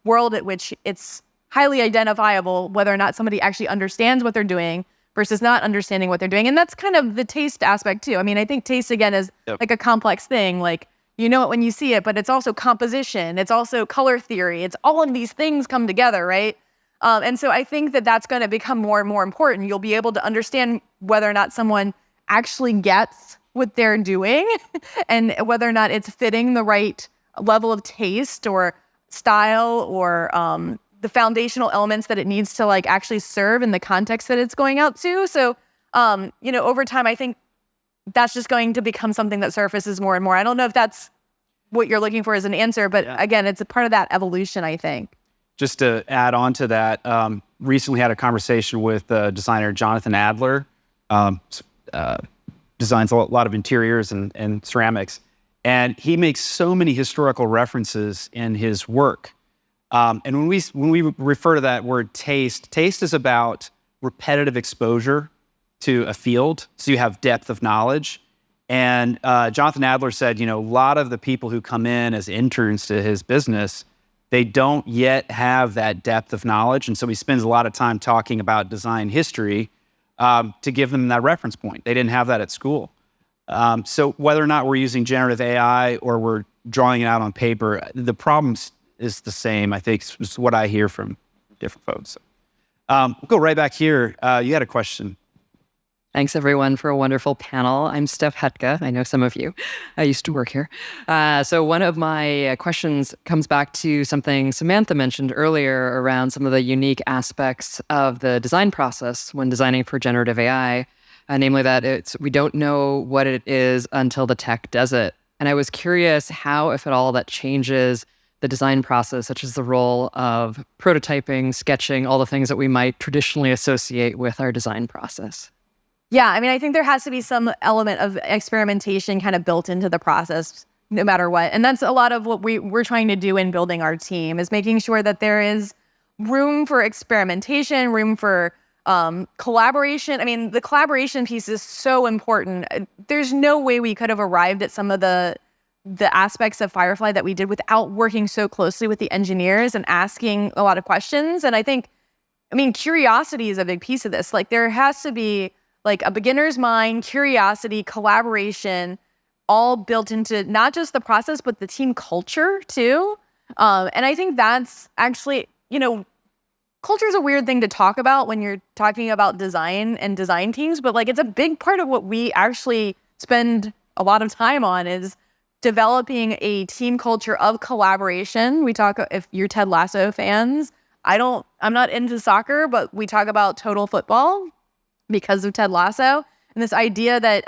world at which it's highly identifiable whether or not somebody actually understands what they're doing versus not understanding what they're doing. And that's kind of the taste aspect too. I mean, I think taste again is like a complex thing. Like, you know it when you see it, but it's also composition. It's also color theory. It's all of these things come together, right? And so I think that that's going to become more and more important. You'll be able to understand whether or not someone actually gets what they're doing and whether or not it's fitting the right level of taste or style or the foundational elements that it needs to like actually serve in the context that it's going out to. So, over time, I think that's just going to become something that surfaces more and more. I don't know if that's what you're looking for as an answer, but again, it's a part of that evolution, I think. Just to add on to that, recently had a conversation with designer Jonathan Adler, designs a lot of interiors and ceramics. And he makes so many historical references in his work. And when we refer to that word taste is about repetitive exposure to a field, so you have depth of knowledge. And Jonathan Adler said, a lot of the people who come in as interns to his business, they don't yet have that depth of knowledge. And so he spends a lot of time talking about design history to give them that reference point. They didn't have that at school. So whether or not we're using generative AI or we're drawing it out on paper, the problem is the same. I think it's what I hear from different folks. So, we'll go right back here. You had a question. Thanks, everyone, for a wonderful panel. I'm Steph Hetka. I know some of you. I used to work here. So one of my questions comes back to something Samantha mentioned earlier around some of the unique aspects of the design process when designing for generative AI, namely that we don't know what it is until the tech does it. And I was curious how, if at all, that changes the design process, such as the role of prototyping, sketching, all the things that we might traditionally associate with our design process. Yeah, I mean, I think there has to be some element of experimentation kind of built into the process, no matter what. And that's a lot of what we're trying to do in building our team, is making sure that there is room for experimentation, room for collaboration. I mean, the collaboration piece is so important. There's no way we could have arrived at some of the aspects of Firefly that we did without working so closely with the engineers and asking a lot of questions. And I mean, curiosity is a big piece of this. Like, there has to be like a beginner's mind, curiosity, collaboration, all built into not just the process, but the team culture too. And I think that's actually, culture is a weird thing to talk about when you're talking about design and design teams, but like it's a big part of what we actually spend a lot of time on is developing a team culture of collaboration. We talk, if you're Ted Lasso fans, I'm not into soccer, but we talk about total football because of Ted Lasso. And this idea that,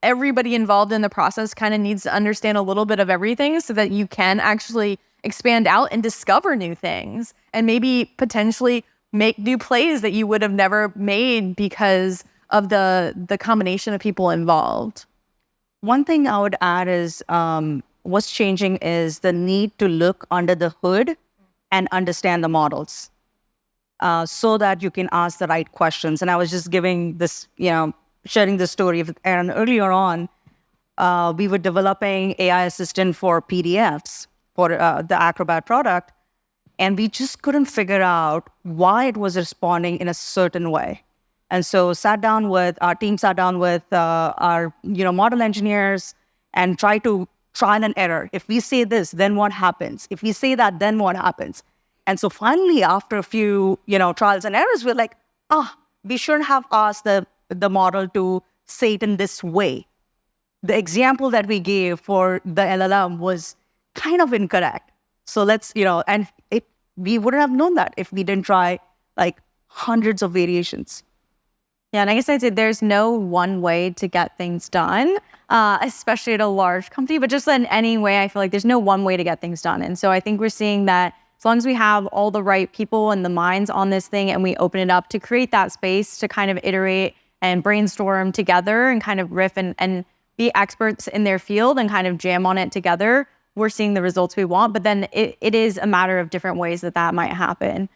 everybody involved in the process kind of needs to understand a little bit of everything so that you can actually expand out and discover new things and maybe potentially make new plays that you would have never made because of the combination of people involved. One thing I would add is what's changing is the need to look under the hood and understand the models. So that you can ask the right questions. And I was just giving this, sharing the story of Aaron earlier on. We were developing AI assistant for PDFs for the Acrobat product, and we just couldn't figure out why it was responding in a certain way. And so our team sat down with our model engineers and tried to trial and error. If we say this, then what happens? If we say that, then what happens? And so finally, after a few trials and errors, we're like, we shouldn't have asked the model to say it in this way. The example that we gave for the LLM was kind of incorrect. So we wouldn't have known that if we didn't try like hundreds of variations. Yeah, and I guess I'd say there's no one way to get things done, especially at a large company, but just in any way, I feel like there's no one way to get things done. And so I think we're seeing that as long as we have all the right people and the minds on this thing and we open it up to create that space to kind of iterate and brainstorm together and kind of riff and be experts in their field and kind of jam on it together, we're seeing the results we want. But then it is a matter of different ways that might happen.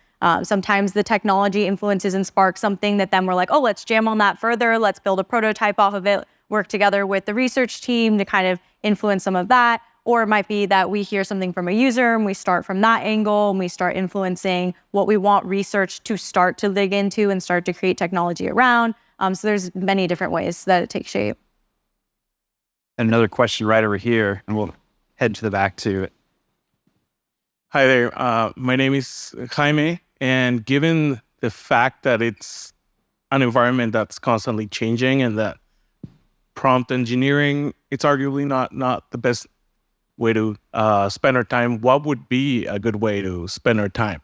Sometimes the technology influences and sparks something that then we're like, let's jam on that further. Let's build a prototype off of it, work together with the research team to kind of influence some of that. Or it might be that we hear something from a user and we start from that angle and we start influencing what we want research to start to dig into and start to create technology around. So there's many different ways that it takes shape. And another question right over here, and we'll head to the back to it. Hi there. My name is Jaime. And given the fact that it's an environment that's constantly changing and that prompt engineering, it's arguably not the best way to spend our time, what would be a good way to spend our time?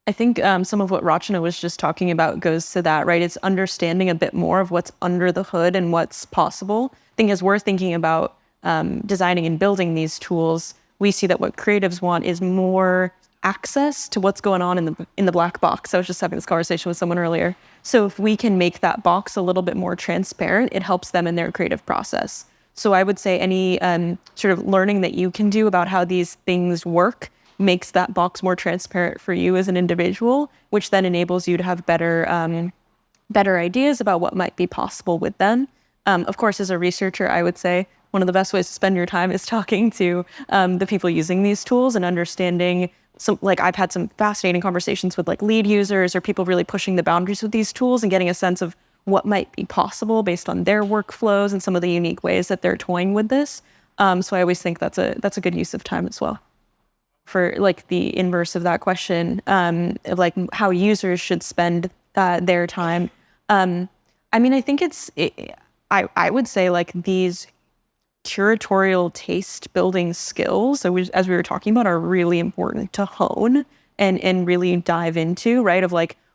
I think some of what Rachana was just talking about goes to that, right? It's understanding a bit more of what's under the hood and what's possible. I think as we're thinking about designing and building these tools, we see that what creatives want is more access to what's going on in the black box. I was just having this conversation with someone earlier. So if we can make that box a little bit more transparent, it helps them in their creative process. So I would say any sort of learning that you can do about how these things work makes that box more transparent for you as an individual, which then enables you to have better ideas about what might be possible with them. Of course, as a researcher, I would say one of the best ways to spend your time is talking to the people using these tools and understanding. So I've had some fascinating conversations with lead users or people really pushing the boundaries with these tools and getting a sense of what might be possible based on their workflows and some of the unique ways that they're toying with this. So I always think that's a good use of time as well. For the inverse of that question, of how users should spend their time. I think I would say these curatorial taste building skills, so as we were talking about, are really important to hone and really dive into, right? Of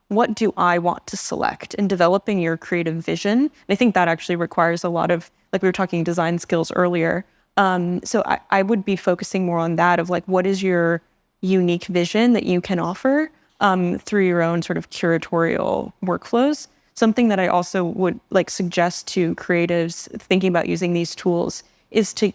what do I want to select, and developing your creative vision. And I think that actually requires a lot of, we were talking design skills earlier. So I would be focusing more on that of what is your unique vision that you can offer through your own sort of curatorial workflows. Something that I also would suggest to creatives thinking about using these tools is to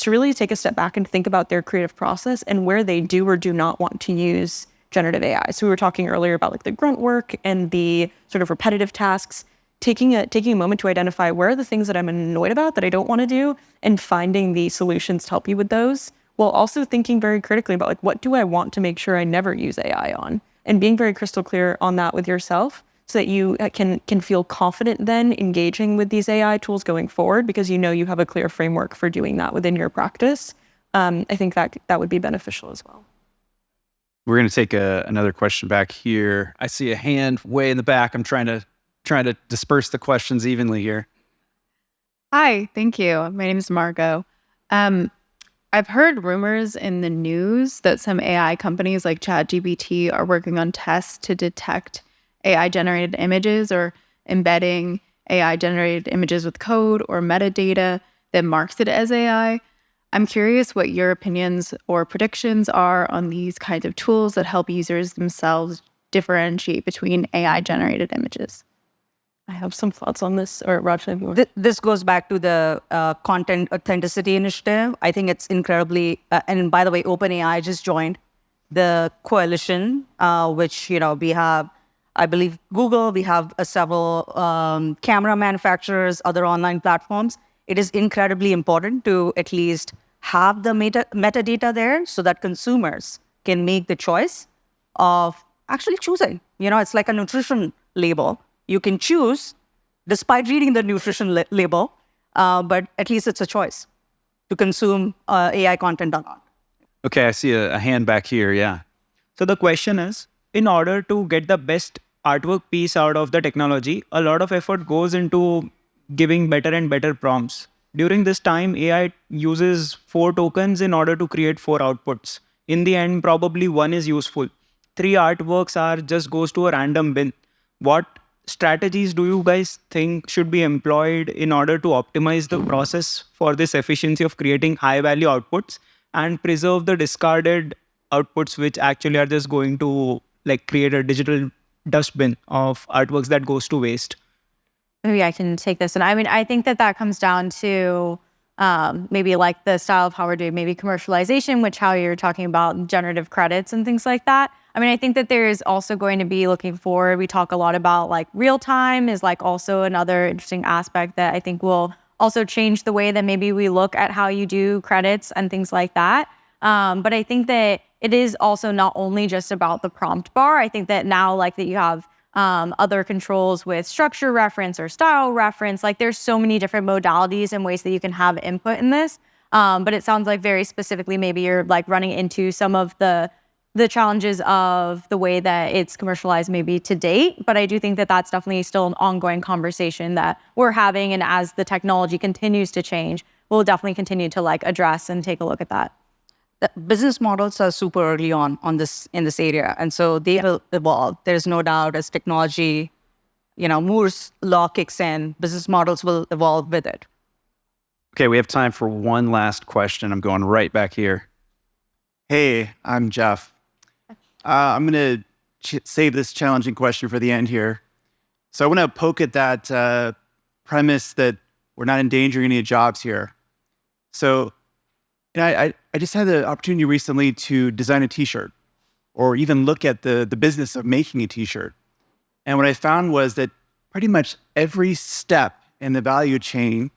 really take a step back and think about their creative process and where they do or do not want to use generative AI. So we were talking earlier about the grunt work and the sort of repetitive tasks, taking a moment to identify where are the things that I'm annoyed about that I don't want to do, and finding the solutions to help you with those, while also thinking very critically about what do I want to make sure I never use AI on, and being very crystal clear on that with yourself, so that you can feel confident then engaging with these AI tools going forward, because you have a clear framework for doing that within your practice. I think that would be beneficial as well. We're going to take another question back here. I see a hand way in the back. I'm trying to disperse the questions evenly here. Hi, thank you. My name is Margot. I've heard rumors in the news that some AI companies like ChatGPT are working on tests to detect AI-generated images or embedding AI-generated images with code or metadata that marks it as AI. I'm curious what your opinions or predictions are on these kinds of tools that help users themselves differentiate between AI-generated images. I have some thoughts on this, or Rachana. This goes back to the content authenticity initiative. I think it's incredibly, and by the way, OpenAI just joined the coalition, which, we have, I believe, Google, we have several camera manufacturers, other online platforms. It is incredibly important to at least have the metadata there so that consumers can make the choice of actually choosing. It's like a nutrition label. You can choose, despite reading the nutrition label, but at least it's a choice to consume AI content or not. Okay, I see a hand back here. Yeah. So the question is, in order to get the best artwork piece out of the technology, a lot of effort goes into giving better and better prompts. During this time, AI uses 4 tokens in order to create 4 outputs. In the end, probably one is useful. 3 artworks are just goes to a random bin. What strategies do you guys think should be employed in order to optimize the process for this efficiency of creating high value outputs and preserve the discarded outputs, which actually are just going to like create a digital dustbin of artworks that goes to waste? Maybe I can take this. And I mean, I think that comes down to maybe like the style of how we're doing maybe commercialization, which how you're talking about generative credits and things like that. I mean, I think that there is also going to be looking forward. We talk a lot about like real time is like also another interesting aspect that I think will also change the way that maybe we look at how you do credits and things like that. But I think that it is also not only just about the prompt bar. I think that now like that you have other controls with structure reference or style reference. Like there's so many different modalities and ways that you can have input in this. But it sounds like very specifically maybe you're like running into some of the challenges of the way that it's commercialized maybe to date. But I do think that that's definitely still an ongoing conversation that we're having. And as the technology continues to change, we'll definitely continue to like address and take a look at that. The business models are super early on this in this area, and so they will evolve. There's no doubt as technology, Moore's law kicks in, business models will evolve with it. Okay, we have time for one last question. I'm going right back here. Hey, I'm Jeff. I'm going to save this challenging question for the end here. So I want to poke at that premise that we're not endangering any jobs here. So I just had the opportunity recently to design a T-shirt or even look at the business of making a T-shirt. And what I found was that pretty much every step in the value chain,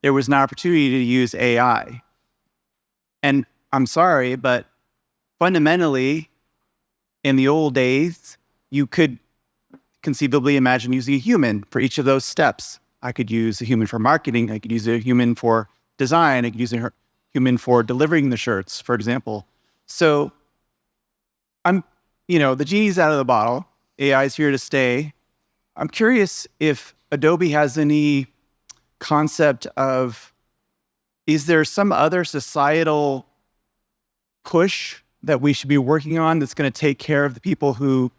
there was an opportunity to use AI. And I'm sorry, but fundamentally, in the old days, you could conceivably imagine using a human for each of those steps. I could use a human for marketing. I could use a human for design. I could use a human for delivering the shirts, for example. So the genie's out of the bottle. AI is here to stay. I'm curious if Adobe has any concept of, is there some other societal push that we should be working on that's going to take care of the people who,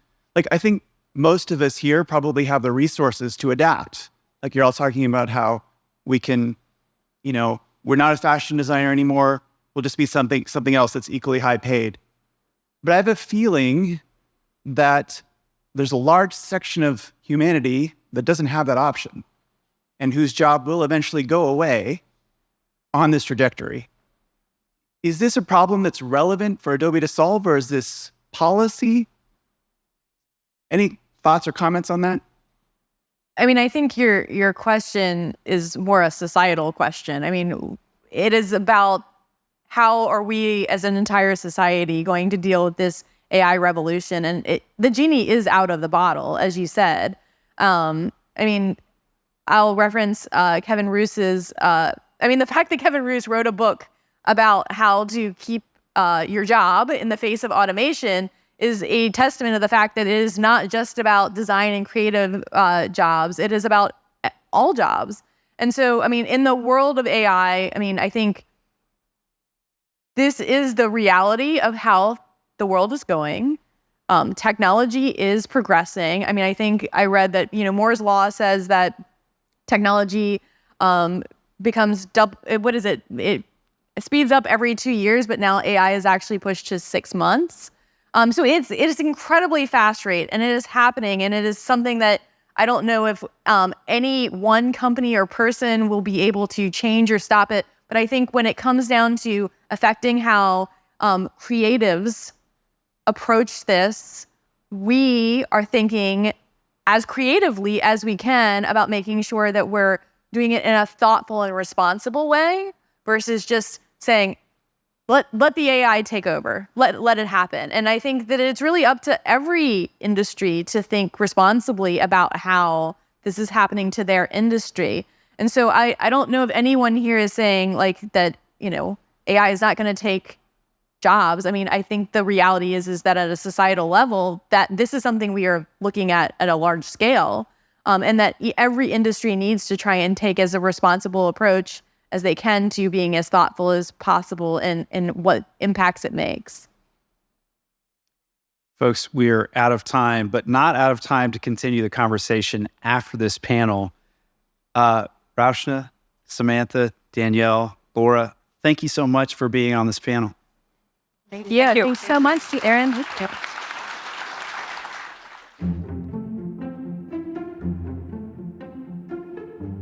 I think most of us here probably have the resources to adapt. Like you're all talking about how we can, we're not a fashion designer anymore. We'll just be something else that's equally high paid. But I have a feeling that there's a large section of humanity that doesn't have that option and whose job will eventually go away on this trajectory. Is this a problem that's relevant for Adobe to solve, or is this policy? Any thoughts or comments on that? I mean, I think your question is more a societal question. I mean, it is about how are we as an entire society going to deal with this AI revolution? And the genie is out of the bottle, as you said. I mean, I'll reference Kevin Roose's, the fact that Kevin Roose wrote a book about how to keep your job in the face of automation is a testament of the fact that it is not just about design and creative jobs. It is about all jobs. And so, I mean, in the world of AI, I think this is the reality of how the world is going. Technology is progressing. I think I read that, Moore's law says that technology becomes it speeds up every 2 years, but now AI is actually pushed to 6 months. So it is incredibly fast rate, and it is happening, and it is something that I don't know if any one company or person will be able to change or stop it. But I think when it comes down to affecting how creatives approach this, we are thinking as creatively as we can about making sure that we're doing it in a thoughtful and responsible way versus just saying, let the AI take over. Let it happen. And I think that it's really up to every industry to think responsibly about how this is happening to their industry. And so I don't know if anyone here is saying like that, AI is not going to take jobs. I mean, I think the reality is that at a societal level, that this is something we are looking at a large scale, and that every industry needs to try and take as a responsible approach as they can to being as thoughtful as possible in what impacts it makes. Folks, we're out of time, but not out of time to continue the conversation after this panel. Rachana, Samantha, Danielle, Laura, thank you so much for being on this panel. Thank you. Thanks so much, Aaron. Thank you.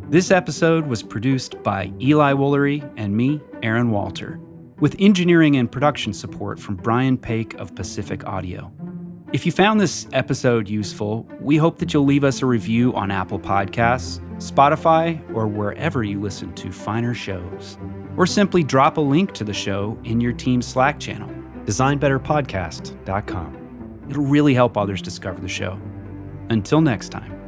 This episode was produced by Eli Woolery and me, Aaron Walter, with engineering and production support from Brian Paik of Pacific Audio. If you found this episode useful, we hope that you'll leave us a review on Apple Podcasts, Spotify, or wherever you listen to finer shows. Or simply drop a link to the show in your team's Slack channel, designbetterpodcast.com. It'll really help others discover the show. Until next time.